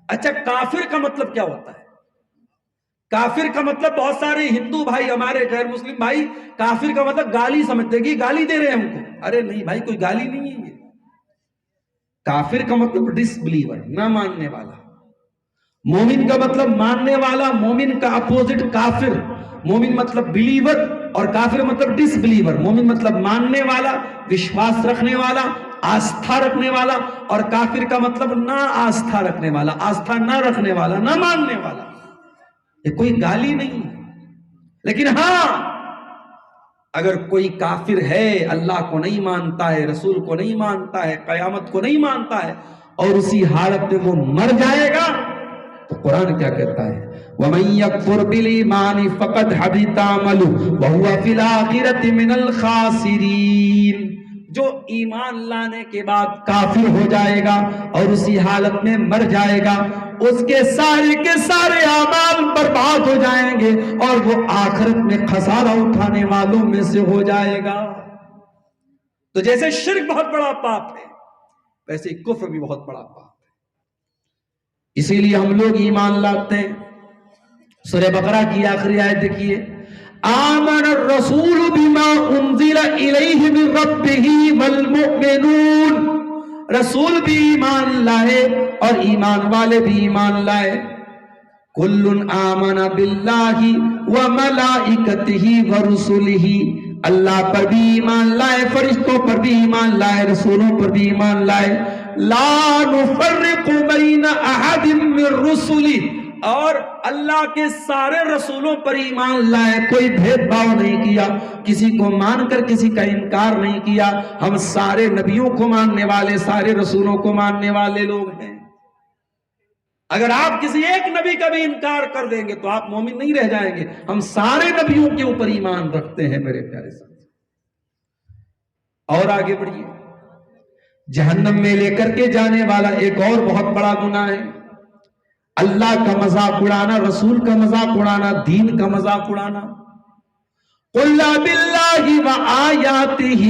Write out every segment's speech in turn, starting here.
اچھا کافر کا مطلب کیا ہوتا ہے؟ کافر کا مطلب بہت سارے ہندو بھائی ہمارے غیر مسلم بھائی کافر کا مطلب گالی سمجھتے کہ گالی دے رہے ہیں ہم کو. ارے نہیں بھائی، کوئی گالی نہیں ہے. یہ کافر کا مطلب ڈس بلیور، نہ ماننے والا. مومن کا مطلب ماننے والا، مومن کا اپوزٹ کافر. مومن مطلب بلیور اور کافر مطلب ڈس بلیور. مومن مطلب ماننے والا، وشواس رکھنے والا، آستھا رکھنے والا، اور کافر کا مطلب نہ آستھا رکھنے والا، آستھا نہ رکھنے والا، نہ ماننے والا. یہ کوئی گالی نہیں. لیکن ہاں اگر کوئی کافر ہے، اللہ کو نہیں مانتا ہے، رسول کو نہیں مانتا ہے، قیامت کو نہیں مانتا ہے، اور اسی حالت میں وہ مر جائے گا، تو قرآن کیا کہتا ہے؟ وَمَن يَكْفُرْ بِالْإِيمَانِ فَقَدْ حَبِطَ عَمَلُهُ وَهُوَ فِي الْآخِرَةِ مِنَ الْخَاسِرِينَ. جو ایمان لانے کے بعد کافر ہو جائے گا اور اسی حالت میں مر جائے گا، اس کے سارے اعمال برباد ہو جائیں گے اور وہ آخرت میں خسارہ اٹھانے والوں میں سے ہو جائے گا. تو جیسے شرک بہت بڑا پاپ ہے، ویسے کفر بھی بہت بڑا پاپ ہے. اسی لیے ہم لوگ ایمان لاتے ہیں. سورہ بقرہ کی آخری آیت دیکھیے، آمن الرسول بما انزل الیہ من ربہ والمؤمنون. رسول بھی ایمان لائے اور ایمان والے بھی ایمان لائے. کل آمن باللہ وملائکتہ ورسلہ. اللہ پر بھی ایمان لائے، فرشتوں پر بھی ایمان لائے، رسولوں پر بھی ایمان لائے. لا نفرق بین احد من رسلہ. اور اللہ کے سارے رسولوں پر ایمان لائے، کوئی بھید بھاؤ نہیں کیا، کسی کو مان کر کسی کا انکار نہیں کیا. ہم سارے نبیوں کو ماننے والے، سارے رسولوں کو ماننے والے لوگ ہیں. اگر آپ کسی ایک نبی کا بھی انکار کر دیں گے تو آپ مومن نہیں رہ جائیں گے. ہم سارے نبیوں کے اوپر ایمان رکھتے ہیں میرے پیارے ساتھ. اور آگے بڑھیے. جہنم میں لے کر کے جانے والا ایک اور بہت بڑا گناہ ہے، اللہ کا مذاق اڑانا، رسول کا مذاق اڑانا، دین کا مذاق اڑانا. قُلْ بِاللَّهِ وَآيَاتِهِ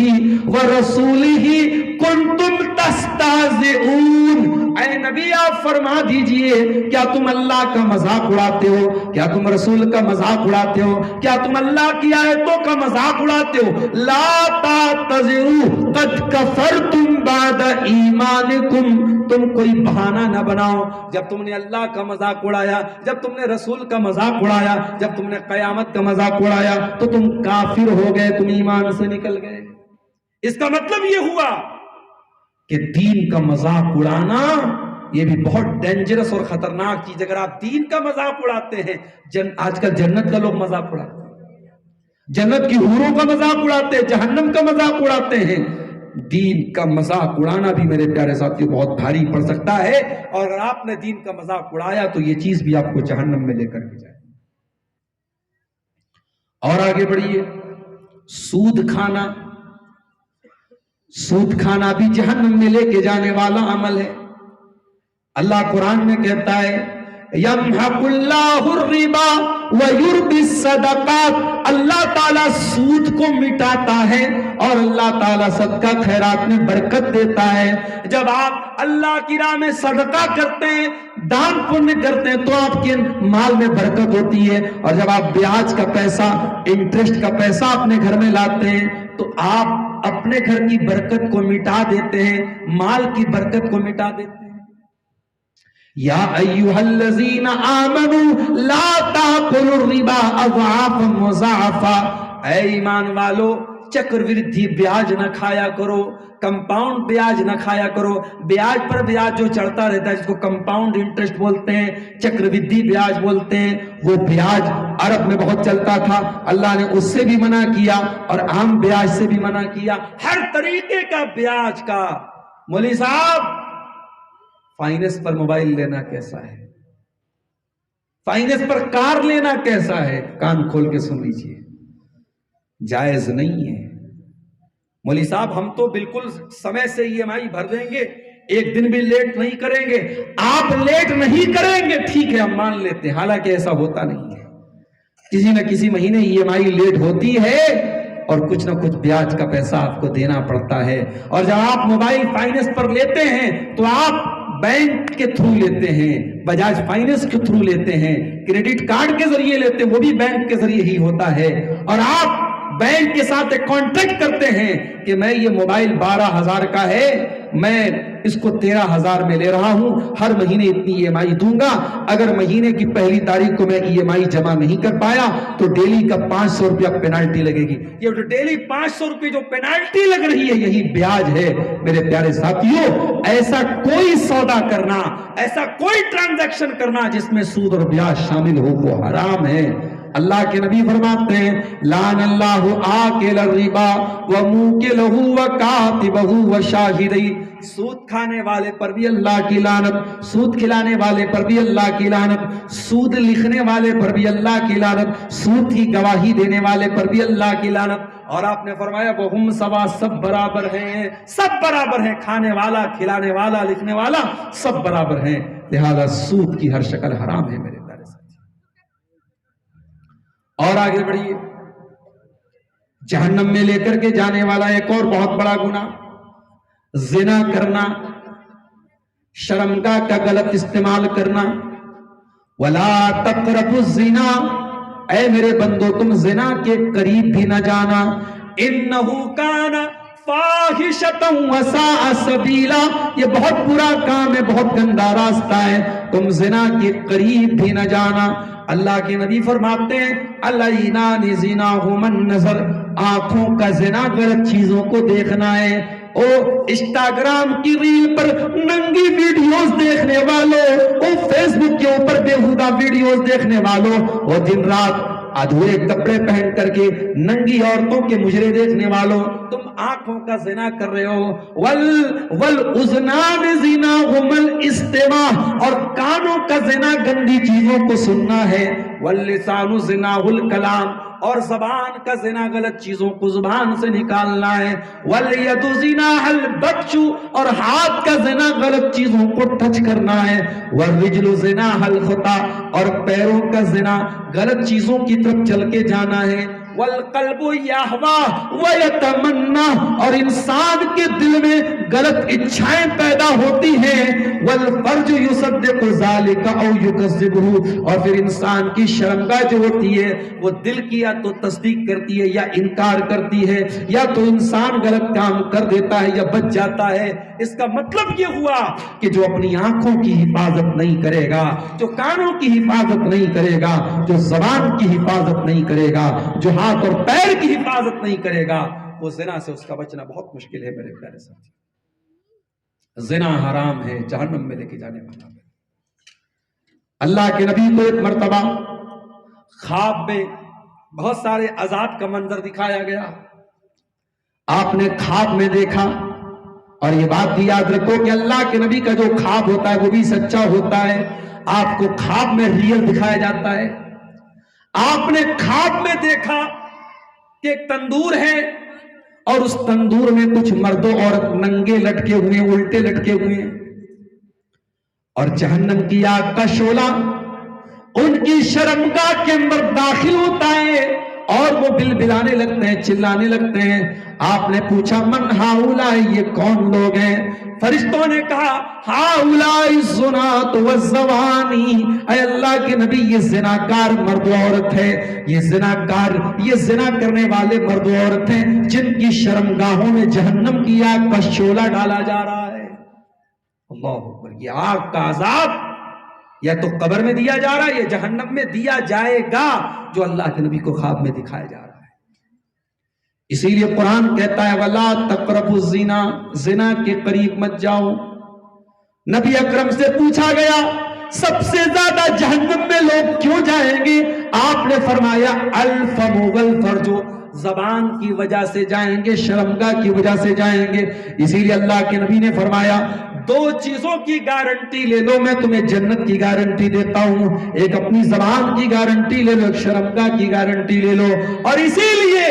وَرَسُولِهِ كُنْتُمْ تَسْتَهْزِئُونَ. اے نبی آپ فرما دیجئے، کیا تم اللہ کا مذاق اڑاتے ہو؟ کیا تم رسول کا مذاق اڑاتے ہو؟ کیا تم اللہ کی آیتوں کا مذاق اڑاتے ہو؟ لا تعتذروا قد کفرتم بعد ایمانکم. تم کوئی بہانہ نہ بناؤ. جب تم نے اللہ کا مذاق اڑایا، جب تم نے رسول کا مذاق اڑایا، جب تم نے قیامت کا مذاق اڑایا، تو تم کافر ہو گئے، تم ایمان سے نکل گئے. اس کا مطلب یہ ہوا کہ دین کا مذاق اڑانا یہ بھی بہت ڈینجرس اور خطرناک چیز. اگر آپ دین کا مذاق اڑاتے ہیں، آج کل جنت کا لوگ مذاق اڑاتے ہیں، جنت کی حوروں کا مذاق اڑاتے ہیں، جہنم کا مذاق اڑاتے ہیں. دین کا مذاق اڑانا بھی میرے پیارے ساتھیوں بہت بھاری پڑ سکتا ہے. اور اگر آپ نے دین کا مذاق اڑایا تو یہ چیز بھی آپ کو جہنم میں لے کر کے جائے. اور آگے بڑھیے. سود کھانا، سود کھانا بھی جہنم میں لے کے جانے والا عمل ہے. اللہ قرآن میں کہتا ہے یمحق اللہ الربا ویربی الصدقات. اللہ تعالیٰ سود کو مٹاتا ہے اور اللہ تعالیٰ صدقہ خیرات میں برکت دیتا ہے. جب آپ اللہ کی راہ میں صدقہ کرتے ہیں، دان پن کرتے ہیں، تو آپ کے مال میں برکت ہوتی ہے. اور جب آپ بیاج کا پیسہ، انٹرسٹ کا پیسہ اپنے گھر میں لاتے ہیں تو آپ اپنے گھر کی برکت کو مٹا دیتے ہیں، مال کی برکت کو مٹا دیتے ہیں. یا ایھا الذین آمنوا لا تاکلوا الربا اضعافا مضاعفا. اے ایمان والو، چکر وردھی بیاج نہ کھایا کرو، کمپاؤنڈ بیاج نہ کھایا کرو. بیاج پر بیاج جو چڑھتا رہتا ہے جس کو کمپاؤنڈ انٹرسٹ بولتے ہیں، چکر وردھی بیاج بولتے ہیں، وہ بیاج عرب میں بہت چلتا تھا. اللہ نے اس سے بھی منع کیا اور عام بیاج سے بھی منع کیا. ہر طریقے کا بیاج کا. مولوی صاحب، فائننس پر موبائل لینا کیسا ہے؟ فائننس پر کار لینا کیسا ہے؟ کان کھول کے سن لیجئے، جائز نہیں ہے. مولوی صاحب ہم تو بالکل سمے سے ای ایم آئی بھر دیں گے، ایک دن بھی لیٹ نہیں کریں گے. آپ لیٹ نہیں کریں گے ٹھیک ہے، ہم مان لیتے ہیں، حالانکہ ایسا ہوتا نہیں ہے. کسی نہ کسی مہینے ای ایم آئی لیٹ ہوتی ہے اور کچھ نہ کچھ بیاج کا پیسہ آپ کو دینا پڑتا ہے. اور جب آپ موبائل فائننس پر لیتے ہیں تو آپ بینک کے تھرو لیتے ہیں، بجاج فائنانس کے تھرو لیتے ہیں، کریڈٹ کارڈ کے ذریعے لیتے ہیں، وہ بھی بینک کے ذریعے ہی ہوتا ہے، اور آپ بینک کے ساتھ ایک کانٹریکٹ کرتے ہیں کہ میں یہ موبائل 12,000 کا ہے، میں اس کو 13,000 میں لے رہا ہوں، ہر مہینے اتنی ای ایم آئی دوں گا، اگر مہینے کی پہلی تاریخ کو میں ای ایم آئی جمع نہیں کر پایا تو ڈیلی کا 500 روپیہ پینالٹی لگے گی۔ یہ جو ڈیلی 500 روپے جو پینالٹی لگ رہی ہے یہی بیاج ہے۔ میرے پیارے ساتھیوں، ایسا کوئی سودا کرنا، ایسا کوئی ٹرانزیکشن کرنا جس میں سود اور بیاج شامل ہو وہ حرام ہے۔ اللہ کے نبی فرماتے ہیں لعن اللہ آکل الربا وموکلہ وکاتبہ وشاہدی، سود کھانے والے پر بھی اللہ کی لعنت، سود کھلانے والے پر بھی اللہ کی لعنت، سود لکھنے والے پر بھی اللہ کی لعنت، سود کی گواہی دینے والے پر بھی اللہ کی لعنت۔ اور آپ نے فرمایا وہم سوا، سب برابر ہیں، سب برابر ہیں، کھانے والا، کھلانے والا، لکھنے والا سب برابر ہیں، لہذا سود کی ہر شکل حرام ہے میرے پیارے ساتھی۔ اور آگے بڑھیے، جہنم میں لے کر کے جانے والا ایک اور بہت بڑا گناہ زنا کرنا، شرمگاہ کا غلط استعمال کرنا۔ وَلَا تَقْرَبُوا الزِّنَا، اے میرے بندو تم زنا کے قریب بھی نہ جانا، إِنَّهُ كَانَ فَاحِشَةً وَسَاءَ سَبِيلًا، یہ بہت برا کام ہے، بہت گندا راستہ ہے، تم زنا کے قریب بھی نہ جانا۔ اللہ کے نبی فرماتے ہیں العینان زناہما النظر، آنکھوں کا زنا غلط چیزوں کو دیکھنا ہے۔ او انسٹاگرام کی ریل پر ننگی ویڈیوز دیکھنے والوں، او فیس بک کے اوپر بےہودہ ویڈیوز دیکھنے والوں، وہ دن رات ادھورے کپڑے پہن کر کے ننگی عورتوں کے مجرے دیکھنے والوں، تم آنکھوں کا زنا کر رہے ہو۔ والأذنان زناہما الاستماع، اور کانوں کا زنا گندی چیزوں کو سننا ہے۔ واللسان زناہ الکلام، اور زبان کا زنا غلط چیزوں کو زبان سے نکالنا ہے۔ والید زناہ البطش، اور ہاتھ کا زنا غلط چیزوں کو ٹچ کرنا ہے۔ والرجل زناہ الخطا، اور پیروں کا زنا غلط چیزوں کی طرف چل کے جانا ہے۔ والقلب یہوی ویتمنا، اور انسان کے دل میں غلط اچھائیں پیدا ہوتی ہیں۔ والفرج یصدق ذلک او یکذبہ، اور پھر انسان کی شرمگاہ جو ہوتی ہے وہ دل کی یا تو تصدیق کرتی ہے یا انکار کرتی ہے، یا تو انسان غلط کام کر دیتا ہے یا بچ جاتا ہے۔ اس کا مطلب یہ ہوا کہ جو اپنی آنکھوں کی حفاظت نہیں کرے گا، جو کانوں کی حفاظت نہیں کرے گا، جو زبان کی حفاظت نہیں کرے گا، جو ہاتھ اور پیر کی حفاظت نہیں کرے گا، وہ زنا سے اس کا بچنا بہت مشکل ہے میرے پیارے ساتھی۔ زنا حرام ہے، جہنم میں لے کے جانے والا ہے۔ اللہ کے نبی کو ایک مرتبہ خواب میں بہت سارے عذاب کا منظر دکھایا گیا، آپ نے خواب میں دیکھا، اور یہ بات بھی یاد رکھو کہ اللہ کے نبی کا جو خواب ہوتا ہے وہ بھی سچا ہوتا ہے، آپ کو خواب میں ریئل دکھایا جاتا ہے۔ آپ نے خواب میں دیکھا کہ ایک تندور ہے، اور اس تندور میں کچھ مرد و عورت ننگے لٹکے ہوئے، الٹے لٹکے ہوئے، اور جہنم کی آگ کا شعلہ ان کی شرمگاہ کے اندر داخل ہوتا ہے، اور وہ بلبلانے لگتے ہیں، چلانے لگتے ہیں۔ آپ نے پوچھا من ہؤلاء، یہ کون لوگ ہیں؟ فرشتوں نے کہا ہؤلاء الزنات والزوانی، اے اللہ کے نبی یہ زناکار مرد و عورت ہے، یہ زناکار، یہ زنا کرنے والے مرد و عورت ہیں جن کی شرمگاہوں میں جہنم کی آگ کا شعلہ ڈالا جا رہا ہے۔ اللہ اکبر، یہ آگ کا عذاب یا تو قبر میں دیا جا رہا ہے یا جہنم میں دیا جائے گا، جو اللہ کے نبی کو خواب میں دکھایا جا رہا ہے۔ اسی لیے قرآن کہتا ہے وَلَا تَقْرَبُوا الزِّنَا، زنا کے قریب مت جاؤ۔ نبی اکرم سے پوچھا گیا سب سے زیادہ جہنم میں لوگ کیوں جائیں گے؟ آپ نے فرمایا الفم والفرج، زبان کی وجہ سے جائیں گے، شرمگاہ کی وجہ سے جائیں گے۔ اسی لیے اللہ کے نبی نے فرمایا دو چیزوں کی گارنٹی لے لو، میں تمہیں جنت کی گارنٹی دیتا ہوں، ایک اپنی زبان کی گارنٹی لے لو، ایک شرمگاہ کی گارنٹی لے لو۔ اور اسی لیے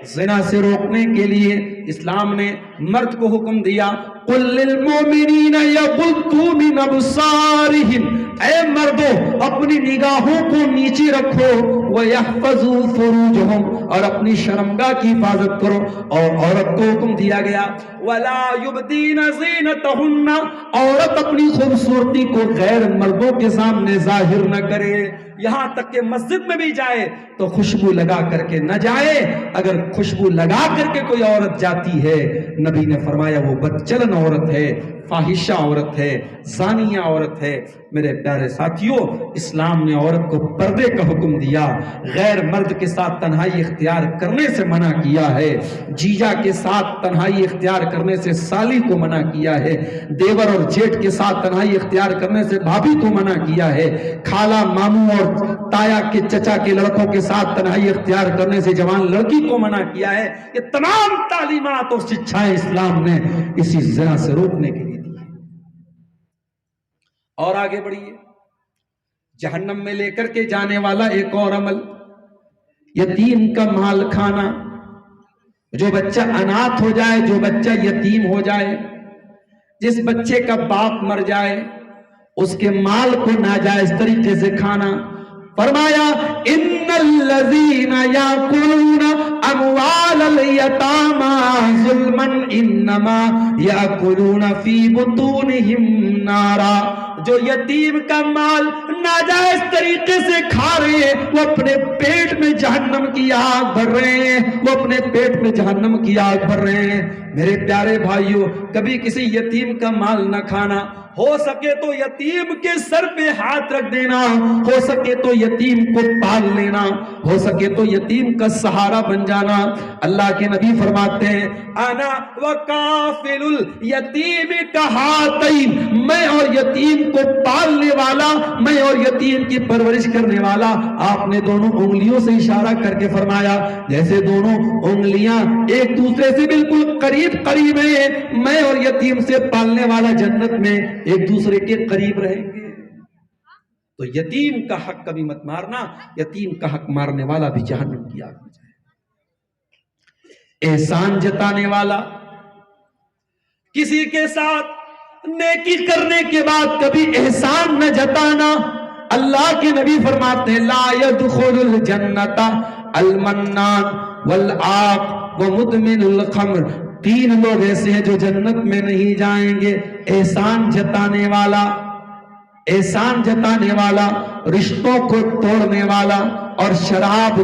زنا سے روکنے کے لیے اسلام نے مرد کو حکم دیا قُلْ لِلْمُؤْمِنِينَ يَغُضُّوا مِنْ أَبْصَارِهِمْ، اے مردو اپنی نگاہوں کو نیچی رکھو، وَيَحْفَظُوا فُرُوجَهُمْ، اور اپنی شرمگاہ کی حفاظت کرو. اور عورت کو حکم دیا گیا وَلَا يُبْدِينَ زِينَتَهُنَّ، عورت اپنی خوبصورتی کو غیر مردوں کے سامنے ظاہر نہ کرے. یہاں تک کہ مسجد میں بھی جائے تو خوشبو لگا کر کے نہ جائے. اگر خوشبو لگا کر کے کوئی عورت جاتی ہے، نبی نے فرمایا وہ بدچلن عورت ہے، فاحشہ عورت ہے، زانیہ عورت ہے. میرے پیارے ساتھیوں، اسلام نے عورت کو پردے کا حکم دیا، غیر مرد کے ساتھ تنہائی اختیار کرنے سے منع کیا ہے. جیجا کے ساتھ تنہائی اختیار کرنے سے سالی کو منع کیا ہے. دیور اور جیٹ کے ساتھ تنہائی اختیار کرنے سے بھابھی کو منع کیا ہے. خالہ، ماموں اور تایا کے چچا کے لڑکوں کے ساتھ تنہائی اختیار کرنے سے جوان لڑکی کو منع کیا ہے. یہ تمام تعلیمات اور شکشائیں اسلام نے اسی زنا سے روکنے کے لیے دی. اور آگے بڑھیے، جہنم میں لے کر کے جانے والا ایک اور عمل، یتیم کا مال کھانا. جو بچہ اناتھ ہو جائے، جو بچہ یتیم ہو جائے، جس بچے کا باپ مر جائے، اس کے مال کو ناجائز طریقے سے کھانا. فرمایا ان الذین یاکلون اموال الیتامی ظلما انما یاکلون فی بطونہم نارا. جو یتیم کا مال ناجائز طریقے سے کھا رہے ہیں، وہ اپنے پیٹ میں جہنم کی آگ بھر رہے ہیں، وہ اپنے پیٹ میں جہنم کی آگ بھر رہے ہیں. میرے پیارے بھائیوں، کبھی کسی یتیم کا مال نہ کھانا. ہو سکے تو یتیم کے سر پہ ہاتھ رکھ دینا، ہو سکے تو یتیم کو پال لینا، ہو سکے تو یتیم کا سہارا بن جانا. اللہ کے نبی فرماتے ہیں انا وکافل الیتیم کہاتین، میں اور یتیم کو پالنے والا، میں اور یتیم کی پرورش کرنے والا. آپ نے دونوں انگلیوں سے اشارہ کر کے فرمایا جیسے دونوں انگلیاں ایک دوسرے سے بالکل قریب قریب ہیں. میں اور یتیم سے پالنے والا جنت میں ایک دوسرے کے قریب رہیں گے. تو یتیم کا حق کبھی مت مارنا، یتیم کا حق مارنے والا بھی جہنم کی آگ میں جائے. احسان جتانے والا، کسی کے ساتھ نیکی کرنے کے بعد کبھی احسان نہ جتانا. اللہ کے نبی فرماتے ہیں لا يدخل الجنت المنان والعاق ومدمن الخمر. 3 لوگ ایسے ہیں جو جنت میں نہیں جائیں گے: احسان جتانے والا، احسان جتانے والا، رشتوں کو توڑنے والا، اور شراب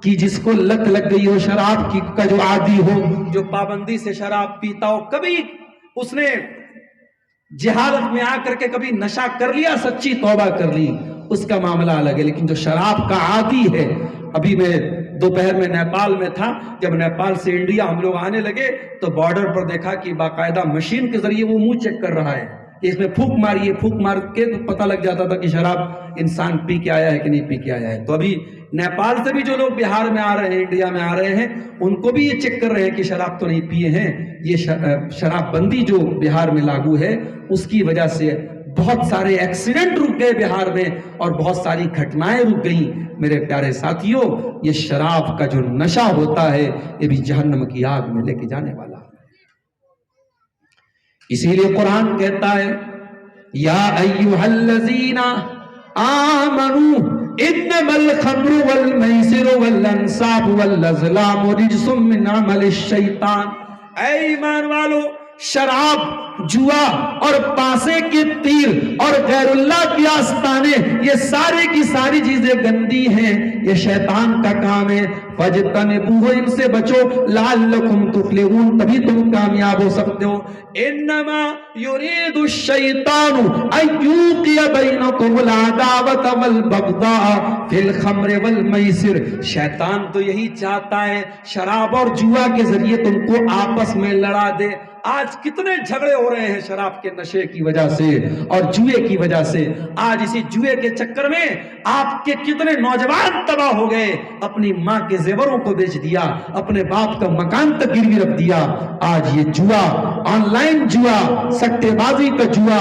کی جس کو لت لگ گئی ہو، شراب کی کا جو عادی ہو، جو پابندی سے شراب پیتا ہو. کبھی اس نے جہالت میں آ کر کے کبھی نشہ کر لیا، سچی توبہ کر لی، اس کا معاملہ الگ ہے. لیکن جو شراب کا عادی ہے، ابھی میں دوپہر میں نیپال میں تھا، جب نیپال سے انڈیا ہم لوگ آنے لگے تو بارڈر پر دیکھا کہ باقاعدہ مشین کے ذریعے وہ منہ چیک کر رہا ہے کہ اس میں پھونک ماری، پھونک مار کے تو پتہ لگ جاتا تھا کہ شراب انسان پی کے آیا ہے کہ نہیں پی کے آیا ہے. تو ابھی نیپال سے بھی جو لوگ بہار میں آ رہے ہیں، انڈیا میں آ رہے ہیں، ان کو بھی یہ چیک کر رہے ہیں کہ شراب تو نہیں پیے ہیں. یہ شراب بندی جو بہار میں لاگو ہے، اس کی وجہ سے بہت سارے ایکسیڈنٹ رک گئے بہار میں، اور بہت ساری گھٹنائیں رک گئیں. میرے پیارے ساتھیوں، یہ شراب کا جو نشہ ہوتا ہے، یہ بھی جہنم کی آگ میں لے کے جانے والا ہے. اسی لیے قرآن کہتا ہے یا ایھا الذین آمنوا انما الخمر والمیسر والانصاب والازلام رجس من عمل الشیطان. اے ایمان والو، شراب، جوا اور پاسے کے تیر اور غیر اللہ کی آستانے، یہ سارے کی ساری چیزیں گندی ہیں، یہ شیطان کا کام ہے. فاجتنبوہ، ان سے بچو، لعلکم تفلحون، تبھی تم کامیاب ہو سکتے ہو. انما یرید الشیطان ان یوقع بینکم العداوۃ والبغضاء فی الخمر والمیسر. شیطان تو یہی چاہتا ہے شراب اور جوا کے ذریعے تم کو آپس میں لڑا دے. آج کتنے جھگڑے ہو رہے ہیں شراب کے نشے کی وجہ سے اور جوئے کی وجہ سے. آج اسی جوئے کے چکر میں آپ کے کتنے نوجوان تباہ ہو گئے، اپنی ماں کے زیوروں کو بیچ دیا، اپنے باپ کا مکان تک گروی رکھ دیا. آج یہ جوا، آن لائن جوا، سٹے بازی کا جوا،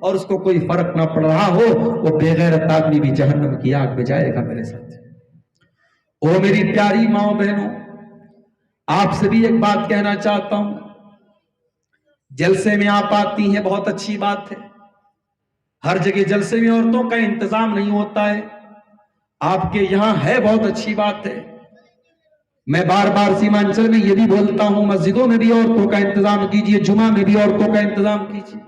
اور اس کو کوئی فرق نہ پڑ رہا ہو، وہ بے غیرت آدمی بھی جہنم کی آگ میں جائے گا میرے ساتھ۔ او میری پیاری ماں بہنوں، آپ سے بھی ایک بات کہنا چاہتا ہوں، جلسے میں آپ آتی ہیں بہت اچھی بات ہے، ہر جگہ جلسے میں عورتوں کا انتظام نہیں ہوتا ہے، آپ کے یہاں ہے بہت اچھی بات ہے۔ میں بار بار سیمانچل میں یہ بھی بولتا ہوں، مسجدوں میں بھی عورتوں کا انتظام کیجیے، جمعہ میں بھی عورتوں کا انتظام کیجیے۔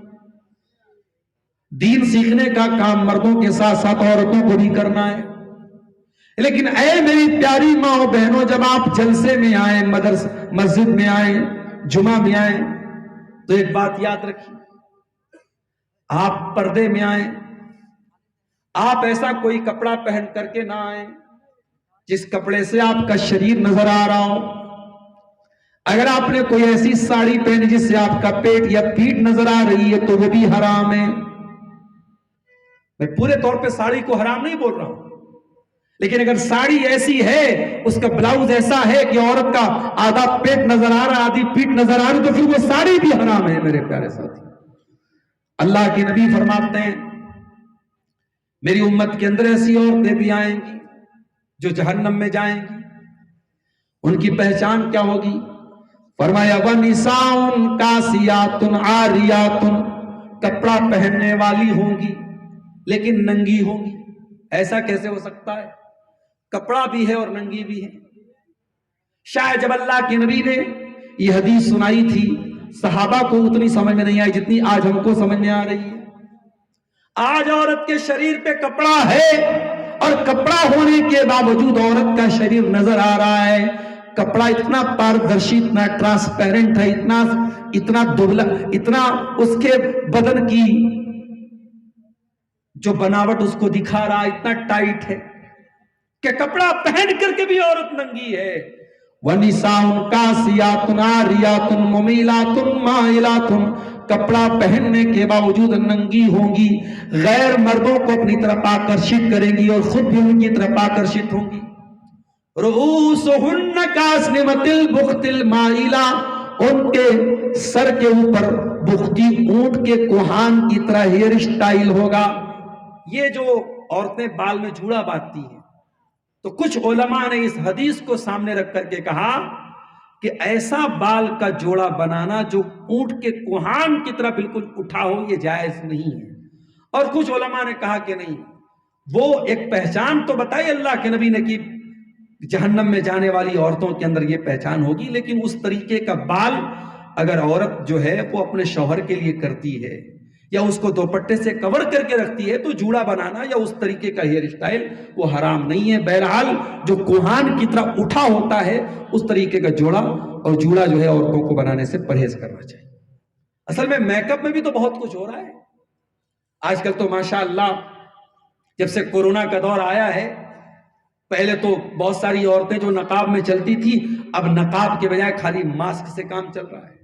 دین سیکھنے کا کام مردوں کے ساتھ ساتھ عورتوں کو بھی کرنا ہے، لیکن اے میری پیاری ماں و بہنوں، جب آپ جلسے میں آئیں، مسجد میں آئیں، جمعہ میں آئیں، تو ایک بات یاد رکھیے، آپ پردے میں آئیں، آپ ایسا کوئی کپڑا پہن کر کے نہ آئیں جس کپڑے سے آپ کا شریر نظر آ رہا ہو۔ اگر آپ نے کوئی ایسی ساڑی پہنی جس سے آپ کا پیٹ یا پیٹھ نظر آ رہی ہے تو وہ بھی حرام ہے۔ میں پورے طور پہ ساڑی کو حرام نہیں بول رہا ہوں، لیکن اگر ساڑی ایسی ہے، اس کا بلاؤز ایسا ہے کہ عورت کا آدھا پیٹ نظر آ رہا، آدھی پیٹھ نظر آ رہی، تو پھر وہ ساڑی بھی حرام ہے میرے پیارے ساتھی۔ اللہ کے نبی فرماتے ہیں میری امت کے اندر ایسی عورتیں بھی آئیں گی جو جہنم میں جائیں گی، ان کی پہچان کیا ہوگی؟ فرمایا وَنِسَاءٌ کاسیاتٌ عاریاتٌ، کپڑا پہننے والی ہوں گی لیکن ننگی ہوں گی۔ ایسا کیسے ہو سکتا ہے؟ کپڑا بھی ہے اور ننگی بھی ہے۔ شاید جب اللہ کے نبی نے یہ حدیث سنائی تھی، صحابہ کو اتنی سمجھ میں نہیں آئی جتنی آج ہم کو سمجھ میں آ رہی ہے۔ آج عورت کے شریر پہ کپڑا ہے اور کپڑا ہونے کے باوجود عورت کا شریر نظر آ رہا ہے۔ کپڑا اتنا پاردرشی، اتنا ٹرانسپیرنٹ ہے، اتنا دبلا، اتنا اس کے بدن کی جو بناوٹ اس کو دکھا رہا، اتنا ٹائٹ ہے کہ کپڑا پہن کر کے بھی عورت ننگی ہے۔ وَنِسَاءٌ کاسیاتٌ عاریاتٌ مُمِیلاتٌ مائلاتٌ، کپڑا پہننے کے باوجود ننگی ہوں گی، غیر مردوں کو اپنی طرف آکرشت کریں گی اور خود بھی ان کی طرف آکرشت ہوں گی۔ رؤوسہن کاسنمۃ البخت المائلہ، ان کے سر کے اوپر بختی اونٹ کے کوہان کی طرح ہیئر سٹائل ہوگا۔ یہ جو عورتیں بال میں جوڑا باندھتی ہیں، تو کچھ علماء نے اس حدیث کو سامنے رکھ کر کے کہا کہ ایسا بال کا جوڑا بنانا جو اونٹ کے کوہان کی طرح بالکل اٹھا ہو، یہ جائز نہیں ہے۔ اور کچھ علماء نے کہا کہ نہیں، وہ ایک پہچان تو بتائی اللہ کے نبی نے کہ جہنم میں جانے والی عورتوں کے اندر یہ پہچان ہوگی، لیکن اس طریقے کا بال اگر عورت جو ہے وہ اپنے شوہر کے لیے کرتی ہے یا اس کو دوپٹے سے کور کر کے رکھتی ہے، تو جوڑا بنانا یا اس طریقے کا ہیئر سٹائل وہ حرام نہیں ہے۔ بہرحال جو کوہان کی طرح اٹھا ہوتا ہے اس طریقے کا جوڑا اور جوڑا جو ہے عورتوں کو بنانے سے پرہیز کرنا چاہیے۔ اصل میں میک اپ میں بھی تو بہت کچھ ہو رہا ہے آج کل تو ماشاءاللہ۔ جب سے کورونا کا دور آیا ہے، پہلے تو بہت ساری عورتیں جو نقاب میں چلتی تھی، اب نقاب کے بجائے خالی ماسک سے کام چل رہا ہے،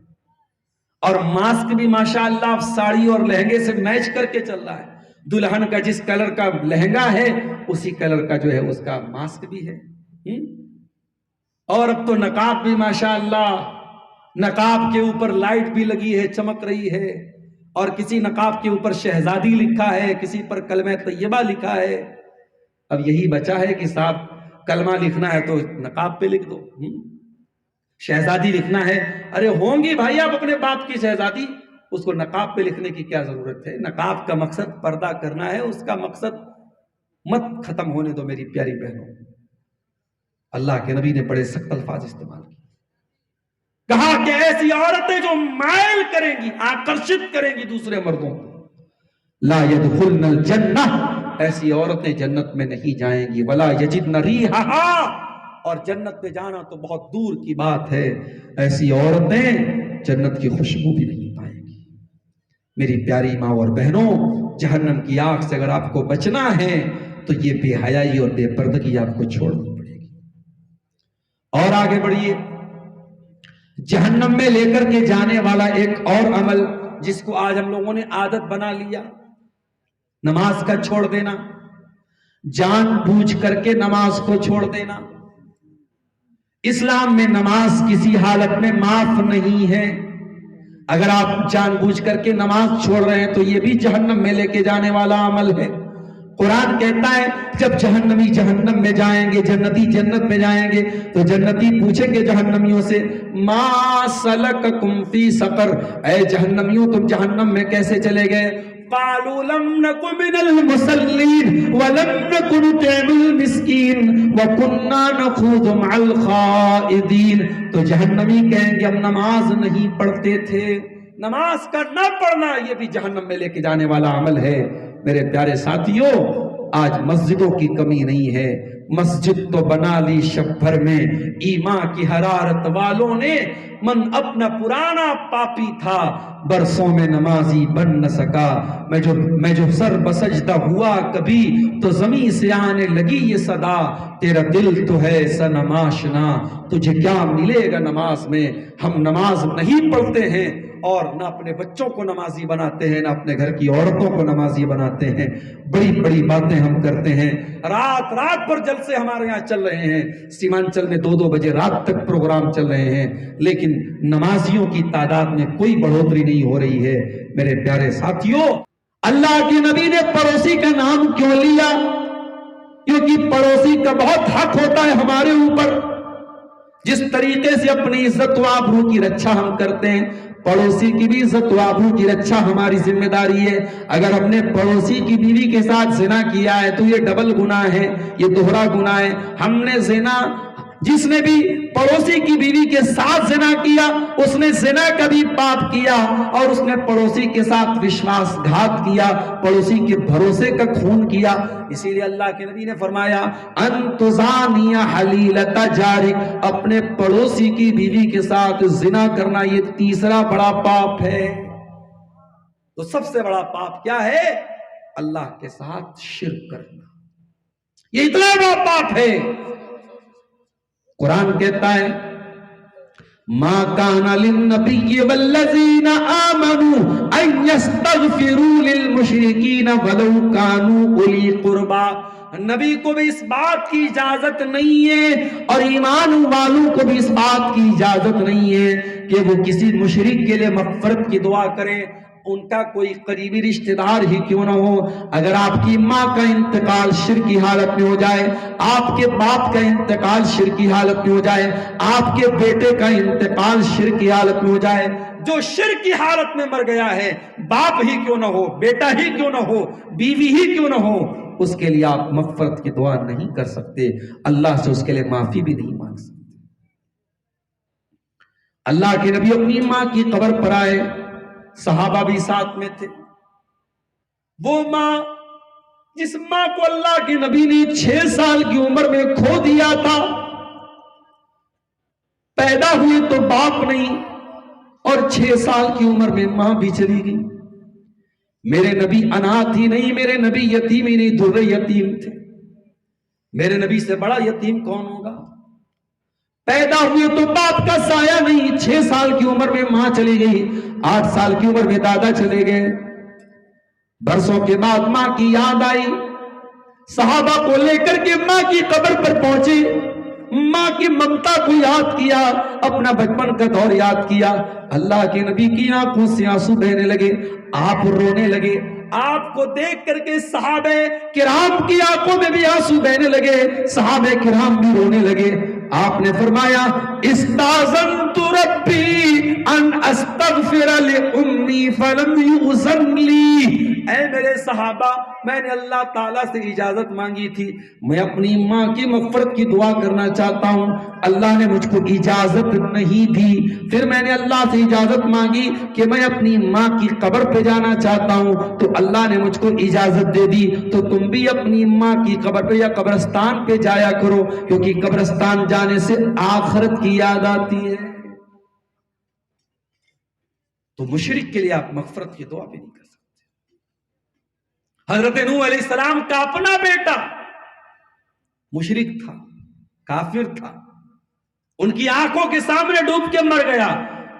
اور ماسک بھی ماشاءاللہ اب ساڑی اور لہنگے سے میچ کر کے چل رہا ہے۔ دلہن کا جس کلر کا لہنگا ہے اسی کلر کا جو ہے اس کا ماسک بھی ہے۔ اور اب تو نقاب بھی ماشاءاللہ، نقاب کے اوپر لائٹ بھی لگی ہے، چمک رہی ہے، اور کسی نقاب کے اوپر شہزادی لکھا ہے، کسی پر کلمہ طیبہ لکھا ہے۔ اب یہی بچا ہے کہ صاحب کلمہ لکھنا ہے تو نقاب پہ لکھ دو، شہزادی لکھنا ہے، ارے ہوں گی بھائی آپ اپنے باپ کی شہزادی، اس کو نقاب پہ لکھنے کی کیا ضرورت ہے؟ نقاب کا مقصد پردہ کرنا ہے، اس کا مقصد مت ختم ہونے دو میری پیاری بہنوں۔ اللہ کے نبی نے بڑے سخت الفاظ استعمال کیے، کہا کہ ایسی عورتیں جو مائل کریں گی، آکرشت کریں گی دوسرے مردوں کو، لا يدخلن الجنہ، ایسی عورتیں جنت میں نہیں جائیں گی، ولا یجدن ریحہا، اور جنت میں جانا تو بہت دور کی بات ہے، ایسی عورتیں جنت کی خوشبو بھی نہیں پائیں گی۔ میری پیاری ماں اور بہنوں، جہنم کی آگ سے اگر آپ کو بچنا ہے تو یہ بے حیائی اور بے پردگی آپ کو چھوڑنی پڑے گی۔ اور آگے بڑھیے، جہنم میں لے کر کے جانے والا ایک اور عمل جس کو آج ہم لوگوں نے عادت بنا لیا، نماز کا چھوڑ دینا، جان بوجھ کر کے نماز کو چھوڑ دینا۔ اسلام میں نماز کسی حالت میں معاف نہیں ہے، اگر آپ جان بوجھ کر کے نماز چھوڑ رہے ہیں تو یہ بھی جہنم میں لے کے جانے والا عمل ہے۔ قرآن کہتا ہے جب جہنمی جہنم میں جائیں گے، جنتی جنت میں جائیں گے تو جنتی پوچھیں گے جہنمیوں سے ما سلککم فی سقر، اے جہنمیوں تم جہنم میں کیسے چلے گئے؟ قالوا لم نک من المصلین ولم نک نطعم المسکین وکنا نخوض مع الخائضین، تو جہنمی کہیں گے ہم نماز نہیں پڑھتے تھے۔ نماز کا نہ پڑھنا یہ بھی جہنم میں لے کے جانے والا عمل ہے۔ میرے پیارے ساتھیوں، آج مسجدوں کی کمی نہیں ہے، مسجد تو بنا لی شب بھر میں، ایمان کی حرارت والوں نے، من اپنا پرانا پاپی تھا برسوں میں نمازی بن نہ سکا، میں جو سر بسجدہ ہوا کبھی تو زمین سے آنے لگی یہ صدا، تیرا دل تو ہے صنم آشنا تجھے کیا ملے گا نماز میں۔ ہم نماز نہیں پڑھتے ہیں اور نہ اپنے بچوں کو نمازی بناتے ہیں، نہ اپنے گھر کی عورتوں کو نمازی بناتے ہیں، بڑی بڑی باتیں ہم کرتے ہیں، رات رات پر جلسے ہمارے یہاں چل رہے ہیں، سیمانچل میں 2-2 بجے رات تک پروگرام چل رہے ہیں، لیکن نمازیوں کی تعداد میں کوئی بڑھوتری نہیں ہو رہی ہے۔ میرے پیارے ساتھیوں، اللہ کے نبی نے پڑوسی کا نام کیوں لیا؟ کیونکہ پڑوسی کا بہت حق ہوتا ہے ہمارے اوپر۔ جس طریقے سے اپنی عزت و آبرو کی رکھا ہم کرتے ہیں، پڑوسی کی بھی عزت و آبرو کی رکھا ہماری ذمہ داری ہے۔ اگر ہم نے پڑوسی کی بیوی کے ساتھ زنا کیا ہے تو یہ ڈبل گناہ ہے، یہ دوہرا گناہ ہے۔ ہم نے زنا، جس نے بھی پڑوسی کی بیوی کے ساتھ زنا کیا اس نے زنا کا بھی پاپ کیا، اور اس نے پڑوسی کے ساتھ وشواس گھات کیا، پڑوسی کے بھروسے کا خون کیا۔ اسی لیے اللہ کے نبی نے فرمایا ان تزانی حلیلۃ جارک، اپنے پڑوسی کی بیوی کے ساتھ زنا کرنا یہ تیسرا بڑا پاپ ہے۔ تو سب سے بڑا پاپ کیا ہے؟ اللہ کے ساتھ شرک کرنا، یہ اتنا بڑا پاپ ہے۔ قرآن کہتا ہے ما کان للنبی والذین آمنوا ان یستغفروا للمشرکین ولو کانوا اولی قربا، نبی کو بھی اس بات کی اجازت نہیں ہے اور ایمان والوں کو بھی اس بات کی اجازت نہیں ہے کہ وہ کسی مشرک کے لیے مغفرت کی دعا کریں، ان کا کوئی قریبی رشتہ دار ہی کیوں نہ ہو۔ اگر آپ کی ماں کا انتقال شرک کی حالت میں ہو جائے، آپ کے باپ کا انتقال شرک کی حالت میں ہو جائے، آپ کے بیٹے کا انتقال شرک کی حالت میں ہو جائے، جو شرک کی حالت میں مر گیا ہے، باپ ہی کیوں نہ ہو، بیٹا ہی کیوں نہ ہو، بیوی ہی کیوں نہ ہو، اس کے لیے آپ مغفرت کی دعا نہیں کر سکتے، اللہ سے اس کے لیے معافی بھی نہیں مانگ سکتے۔ اللہ کے نبی اپنی ماں کی قبر پر آئے، صحابہ بھی ساتھ میں تھے۔ وہ ماں، جس ماں کو اللہ کے نبی نے 6 سال کی عمر میں کھو دیا تھا، پیدا ہوئے تو باپ نہیں اور 6 سال کی عمر میں ماں بھی چلی گئی۔ میرے نبی اناتھ ہی نہیں، میرے نبی یتیم ہی نہیں، در یتیم تھے۔ میرے نبی سے بڑا یتیم کون ہوگا؟ پیدا ہوئے تو باپ کا سایہ نہیں، 6 سال کی عمر میں ماں چلی گئی، 8 سال کی عمر میں دادا چلے گئے۔ برسوں کے بعد ماں کی یاد آئی، صحابہ کو لے کر کے ماں کی قبر پر پہنچے، ماں کی ممتا کو یاد کیا، اپنا بچپن کا دور یاد کیا۔ اللہ کے نبی کی آنکھوں سے آنسو بہنے لگے، آپ رونے لگے۔ آپ کو دیکھ کر کے صحابہ کرام کی آنکھوں میں بھی آنسو بہنے لگے، صحابہ کرام بھی رونے لگے۔ آپ نے فرمایا استاذنت ربی ان استغفر لأمی فلم یؤذن لی، اے میرے صحابہ، میں نے اللہ تعالیٰ سے اجازت مانگی تھی، میں اپنی ماں کی مغفرت کی دعا کرنا چاہتا ہوں، اللہ نے مجھ کو اجازت نہیں دی۔ پھر میں نے اللہ سے اجازت مانگی کہ میں اپنی ماں کی قبر پہ جانا چاہتا ہوں، تو اللہ نے مجھ کو اجازت دے دی۔ تو تم بھی اپنی ماں کی قبر پہ یا قبرستان پہ جایا کرو، کیونکہ قبرستان جانے سے آخرت کی یاد آتی ہے۔ تو مشرک کے لیے آپ مغفرت کی دعا بھی نہیں کر سکتے۔ حضرت نوح علیہ السلام کا اپنا بیٹا مشرک تھا، کافر تھا، ان کی آنکھوں کے سامنے ڈوب کے مر گیا،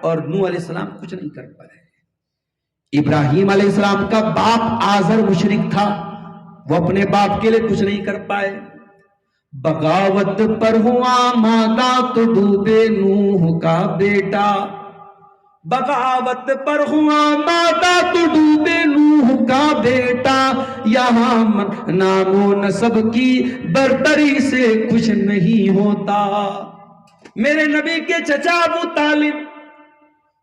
اور نوح علیہ السلام کچھ نہیں کر پائے۔ ابراہیم علیہ السلام کا باپ آزر مشرک تھا، وہ اپنے باپ کے لیے کچھ نہیں کر پائے۔ بغاوت پر ہوا مادہ تو ڈوبے نوح کا بیٹا، بغاوت پر ہوا مادہ تو ڈوبے نوح کا بیٹا، یہاں نام و نسب کی برتری سے کچھ نہیں ہوتا۔ میرے نبی کے چچا ابو طالب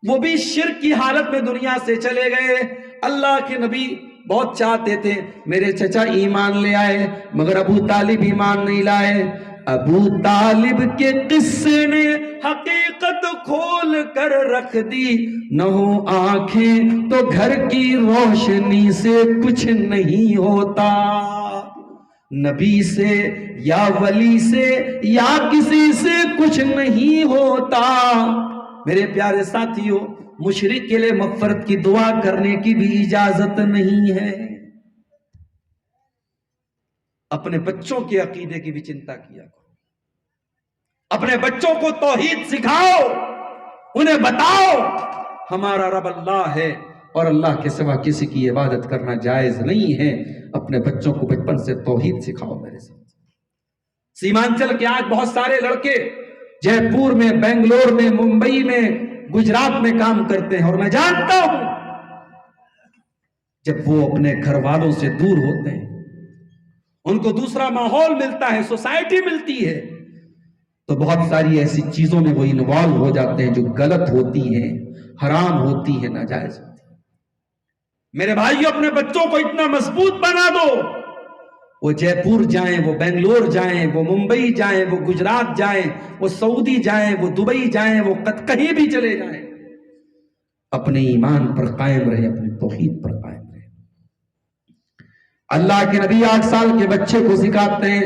وہ بھی شرک کی حالت میں دنیا سے چلے گئے۔ اللہ کے نبی بہت چاہتے تھے میرے چچا ایمان لے آئے، مگر ابو طالب ایمان نہیں لائے۔ ابو طالب کے قصے نے حقیقت کھول کر رکھ دی، نہ ہو آنکھیں تو گھر کی روشنی سے کچھ نہیں ہوتا۔ نبی سے یا ولی سے یا کسی سے کچھ نہیں ہوتا۔ میرے پیارے ساتھیوں، مشرک کے لیے مغفرت کی دعا کرنے کی بھی اجازت نہیں ہے۔ اپنے بچوں کے عقیدے کی بھی چنتا کیا کرو، اپنے بچوں کو توحید سکھاؤ، انہیں بتاؤ ہمارا رب اللہ ہے اور اللہ کے سوا کسی کی عبادت کرنا جائز نہیں ہے۔ اپنے بچوں کو بچپن سے توحید سکھاؤ۔ میرے ساتھ سیمانچل کے آج بہت سارے لڑکے جے پور میں، بنگلور میں، ممبئی میں، گجرات میں کام کرتے ہیں، اور میں جانتا ہوں جب وہ اپنے گھر والوں سے دور ہوتے ہیں، ان کو دوسرا ماحول ملتا ہے، سوسائٹی ملتی ہے، تو بہت ساری ایسی چیزوں میں وہ انوالو ہو جاتے ہیں جو غلط ہوتی ہیں، حرام ہوتی ہے، ناجائز ہوتی ہے۔ میرے بھائیو، اپنے بچوں کو اتنا مضبوط بنا دو، وہ جے پور جائیں، وہ بنگلور جائیں، وہ ممبئی جائیں، وہ گجرات جائیں، وہ سعودی جائیں، وہ دبئی جائیں، وہ کہیں بھی چلے جائیں، اپنے ایمان پر قائم رہے، اپنے توحید پر قائم رہے۔ اللہ کے نبی 8 سال کے بچے کو سکھاتے ہیں،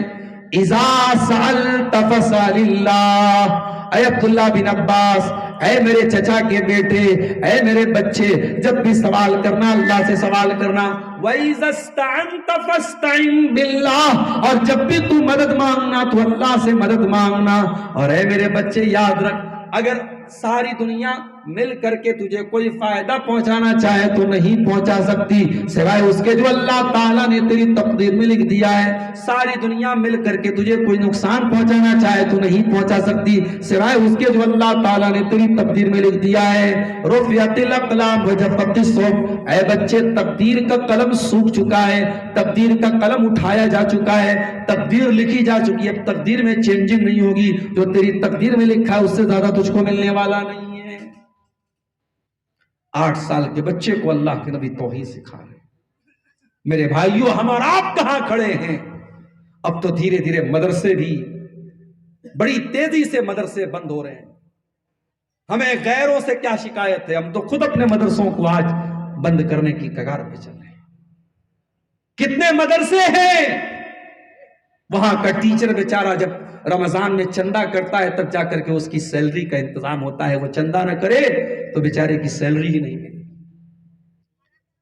اذا سألت فاسأل اللہ۔ اے عبداللہ بن عباس، اے میرے چچا کے بیٹے، اے میرے بچے، جب بھی سوال کرنا اللہ سے سوال کرنا۔ وَإِذَا اسْتَعَنْتَ فَاسْتَعِنْ بِاللَّهِ، اور جب بھی تو مدد مانگنا تو اللہ سے مدد مانگنا۔ اور اے میرے بچے یاد رکھ، اگر ساری دنیا مل کر کے تجھے کوئی فائدہ پہنچانا چاہے تو نہیں پہنچا سکتی، سوائے اس کے جو اللہ تعالیٰ نے تیری تقدیر میں لکھ دیا ہے۔ ساری دنیا مل کر کے تجھے کوئی نقصان پہنچانا چاہے تو نہیں پہنچا سکتی، سوائے اس کے جو اللہ تعالیٰ نے تیری تقدیر میں لکھ دیا ہے۔ رفعت الاقلام وجفت الصحف، اے بچے تقدیر کا قلم سوکھ چکا ہے، تقدیر کا قلم اٹھایا جا چکا ہے، تقدیر لکھی جا چکی ہے، اب تقدیر میں چینجنگ نہیں ہوگی، جو تیری تقدیر میں لکھا ہے اس سے زیادہ تجھ کو ملنے والا نہیں ہے۔ 8 سال کے بچے کو اللہ کے نبی توحید سکھا رہے۔ میرے بھائیوں، ہم اور آپ کہاں کھڑے ہیں؟ اب تو دھیرے دھیرے مدرسے بھی بڑی تیزی سے مدرسے بند ہو رہے ہیں۔ ہمیں غیروں سے کیا شکایت ہے؟ ہم تو خود اپنے مدرسوں کو آج بند کرنے کی کگار پہ چل رہے ہیں۔ کتنے مدرسے ہیں وہاں کا ٹیچر بیچارہ جب رمضان میں چندہ کرتا ہے تب جا کر کے اس کی سیلری کا انتظام ہوتا ہے، وہ چندہ نہ کرے تو بیچارے کی سیلری ہی نہیں ملے۔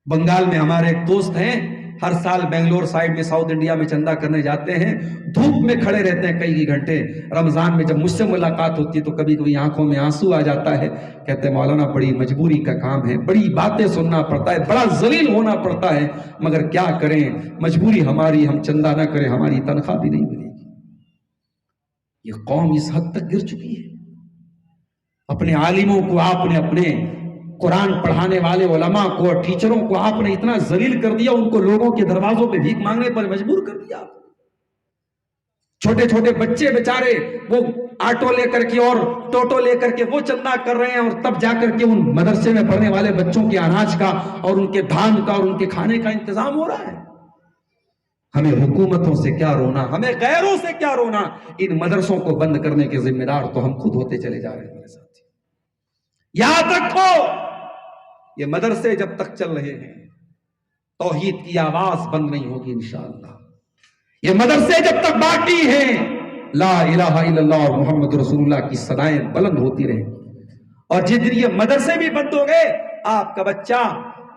بنگال میں ہمارے ایک دوست ہیں، ہر سال بنگلور سائیڈ میں ساؤتھ انڈیا میں چندہ کرنے جاتے ہیں، دھوپ میں کھڑے رہتے ہیں کئی گھنٹے۔ رمضان میں جب مجھ سے ملاقات ہوتی ہے تو کبھی کبھی آنکھوں میں آنسو آ جاتا ہے، کہتے ہیں مولانا بڑی مجبوری کا کام ہے، بڑی باتیں سننا پڑتا ہے، بڑا ذلیل ہونا پڑتا ہے، مگر کیا کریں، مجبوری ہماری، ہم چندہ نہ کریں ہماری تنخواہ بھی نہیں ملے گی۔ یہ قوم اس حد تک گر چکی ہے۔ اپنے عالموں کو آپ نے، اپنے قرآن پڑھانے والے علماء کو اور ٹیچروں کو آپ نے اتنا ذلیل کر دیا، ان کو لوگوں کے دروازوں پہ بھیک مانگنے پر مجبور کر دیا۔ چھوٹے چھوٹے بچے بیچارے وہ آٹو لے کر کے اور ٹوٹو لے کر کے وہ چندہ کر رہے ہیں، اور تب جا کر کے ان مدرسے میں پڑھنے والے بچوں کے اناج کا اور ان کے دھان کا اور ان کے کھانے کا انتظام ہو رہا ہے۔ ہمیں حکومتوں سے کیا رونا، ہمیں غیروں سے کیا رونا، ان مدرسوں کو بند کرنے کے ذمہ دار تو ہم خود ہوتے چلے جا رہے ہیں۔ میرے ساتھ یاد رکھو، یہ مدرسے جب تک چل رہے ہیں توحید کی آواز بند نہیں ہوگی انشاءاللہ۔ یہ مدرسے جب تک باقی ہیں لا الہ الا اللہ اور محمد رسول اللہ کی صدائیں بلند ہوتی رہیں گی۔ اور جس دن یہ مدرسے بھی بند ہو گئے، آپ کا بچہ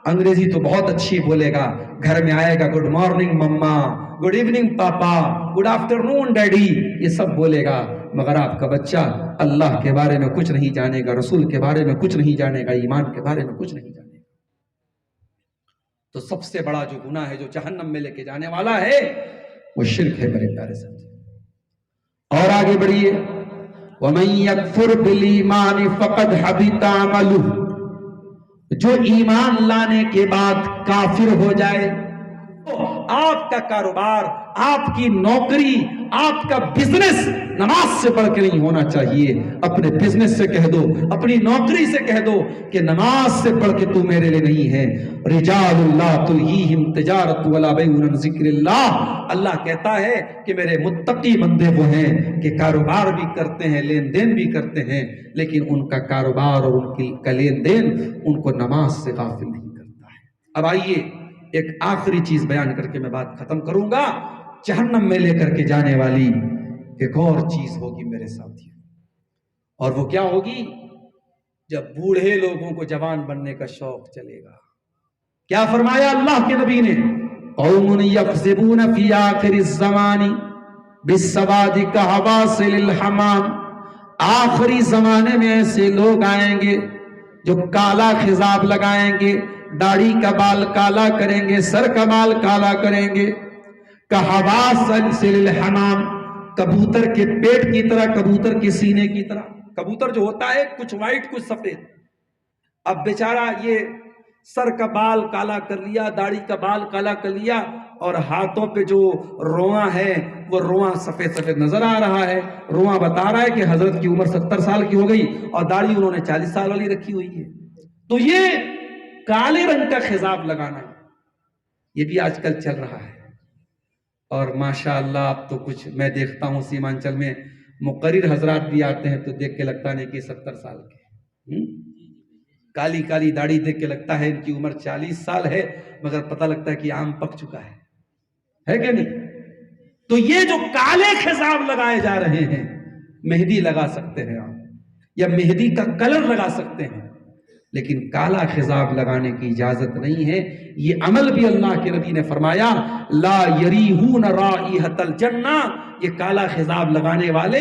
انگریزی تو بہت اچھی بولے گا، گھر میں آئے گا گڈ مارننگ مما، گڈ ایوننگ پاپا، گڈ آفٹر نون ڈیڈی، یہ سب بولے گا، مگر آپ کا بچہ اللہ کے بارے میں کچھ نہیں جانے گا، رسول کے بارے میں کچھ نہیں جانے گا، ایمان کے بارے میں کچھ نہیں جانے گا۔ تو سب سے بڑا جو گناہ ہے جو جہنم میں لے کے جانے والا ہے وہ شرک ہے میرے پیارے ساتھی۔ اور آگے بڑھیے، وَمَن يَكْفُرْ بِالْإِيمَانِ فَقَدْ حَبِطَ عَمَلُهُ، جو ایمان لانے کے بعد کافر ہو جائے، آپ کا کاروبار، آپ کی نوکری، آپ کا بزنس نماز سے بڑھ کے نہیں ہونا چاہیے۔ اپنے بزنس سے کہہ دو، اپنی نوکری سے کہہ دو کہ نماز سے بڑھ کے تو میرے لیے نہیں ہے۔ رجال لا تلہیہم تجارت ولا بیع عن ذکر اللہ، اللہ کہتا ہے کہ میرے متقی بندے وہ ہیں کہ کاروبار بھی کرتے ہیں، لین دین بھی کرتے ہیں، لیکن ان کا کاروبار اور ان کا لین دین ان کو نماز سے غافل نہیں کرتا ہے۔ اب آئیے ایک آخری چیز بیان کر کے میں بات ختم کروں گا۔ جہنم میں لے کر کے جانے والی ایک اور چیز ہوگی میرے ساتھی، اور وہ کیا ہوگی؟ جب بوڑھے لوگوں کو جوان بننے کا شوق چلے گا۔ کیا فرمایا اللہ کے نبی نے؟ قوم یکذبون فی آخر الزمان بالسواد کحواصل الحمام، آخری زمانے میں ایسے لوگ آئیں گے جو کالا خضاب لگائیں گے، داڑھی کا بال کالا کریں گے، سر کا بال کالا کریں گے، کحواصل الحمام، کبوتر کے پیٹ کی طرح، کبوتر کے سینے کی طرح۔ کبوتر جو ہوتا ہے کچھ وائٹ کچھ سفید، اب بیچارہ یہ سر کا بال کالا کر لیا، داڑھی کا بال کالا کر لیا، اور ہاتھوں پہ جو رواں ہے وہ رواں سفید سفید نظر آ رہا ہے۔ رواں بتا رہا ہے کہ حضرت کی عمر 70 سال کی ہو گئی اور داڑھی انہوں نے 40 سال والی رکھی ہوئی ہے۔ تو یہ کالے رنگ کا خضاب لگانا یہ بھی آج کل چل رہا ہے، اور ماشاءاللہ اب تو کچھ میں دیکھتا ہوں سیمانچل میں مقرر حضرات بھی آتے ہیں تو دیکھ کے لگتا نہیں کہ 70 سال کے، کالی کالی داڑھی دیکھ کے لگتا ہے ان کی عمر 40 سال ہے، مگر پتہ لگتا ہے کہ آم پک چکا ہے کہ نہیں؟ تو یہ جو کالے خضاب لگائے جا رہے ہیں، مہندی لگا سکتے ہیں آپ، یا مہندی کا کلر لگا سکتے ہیں، لیکن کالا خضاب لگانے کی اجازت نہیں ہے۔ یہ عمل بھی اللہ کے نبی نے فرمایا لا یریحون رائحۃ الجنہ، یہ کالا خضاب لگانے والے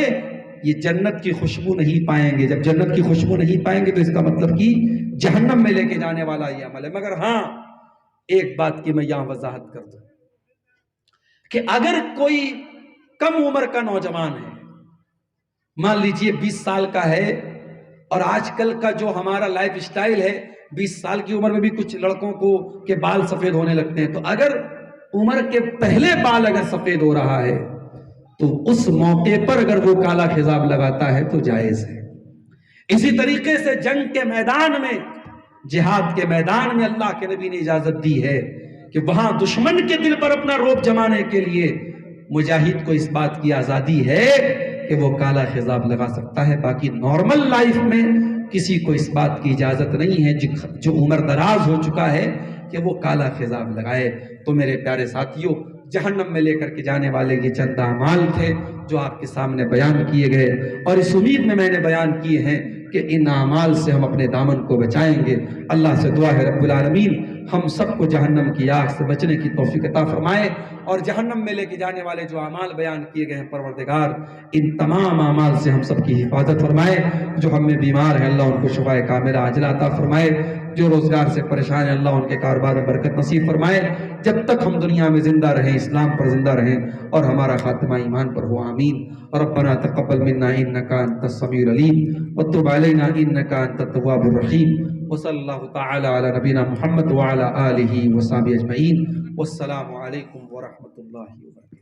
یہ جنت کی خوشبو نہیں پائیں گے۔ جب جنت کی خوشبو نہیں پائیں گے تو اس کا مطلب کہ جہنم میں لے کے جانے والا یہ عمل ہے۔ مگر ہاں ایک بات کی میں یہاں وضاحت کر دوں کہ اگر کوئی کم عمر کا نوجوان ہے، مان لیجئے 20 سال کا ہے، اور آج کل کا جو ہمارا لائف سٹائل ہے 20 سال کی عمر میں بھی کچھ لڑکوں کو کے بال سفید ہونے لگتے ہیں، تو اگر عمر کے پہلے بال اگر سفید ہو رہا ہے تو اس موقع پر اگر وہ کالا خضاب لگاتا ہے تو جائز ہے۔ اسی طریقے سے جنگ کے میدان میں، جہاد کے میدان میں اللہ کے نبی نے اجازت دی ہے کہ وہاں دشمن کے دل پر اپنا رعب جمانے کے لیے مجاہد کو اس بات کی آزادی ہے کہ وہ کالا خضاب لگا سکتا ہے۔ باقی نارمل لائف میں کسی کو اس بات کی اجازت نہیں ہے جو عمر دراز ہو چکا ہے کہ وہ کالا خضاب لگائے۔ تو میرے پیارے ساتھیوں، جہنم میں لے کر کے جانے والے یہ چند اعمال تھے جو آپ کے سامنے بیان کیے گئے، اور اس امید میں نے بیان کیے ہیں کہ ان اعمال سے ہم اپنے دامن کو بچائیں گے۔ اللہ سے دعا ہے رب العالمین ہم سب کو جہنم کی آگ سے بچنے کی توفیق عطا فرمائے، اور جہنم میں لے کے جانے والے جو اعمال بیان کیے گئے ہیں پروردگار ان تمام اعمال سے ہم سب کی حفاظت فرمائے۔ جو ہم میں بیمار ہیں اللہ ان کو شفائے کاملہ عاجلہ عطا فرمائے، جو روزگار سے پریشان ہیں اللہ ان کے کاروبار میں برکت نصیب فرمائے۔ جب تک ہم دنیا میں زندہ رہیں اسلام پر زندہ رہیں اور ہمارا خاتمہ ایمان پر ہو، آمین۔ ربنا تقبل منا انک انت السمیع العلیم وتب علینا انک انت التواب الرحیم، وصلی اللہ تعالی علی نبینا محمد وعلی آلہ وصحبہ اجمعین، والسلام علیکم ورحمۃ اللہ وبرکاتہ۔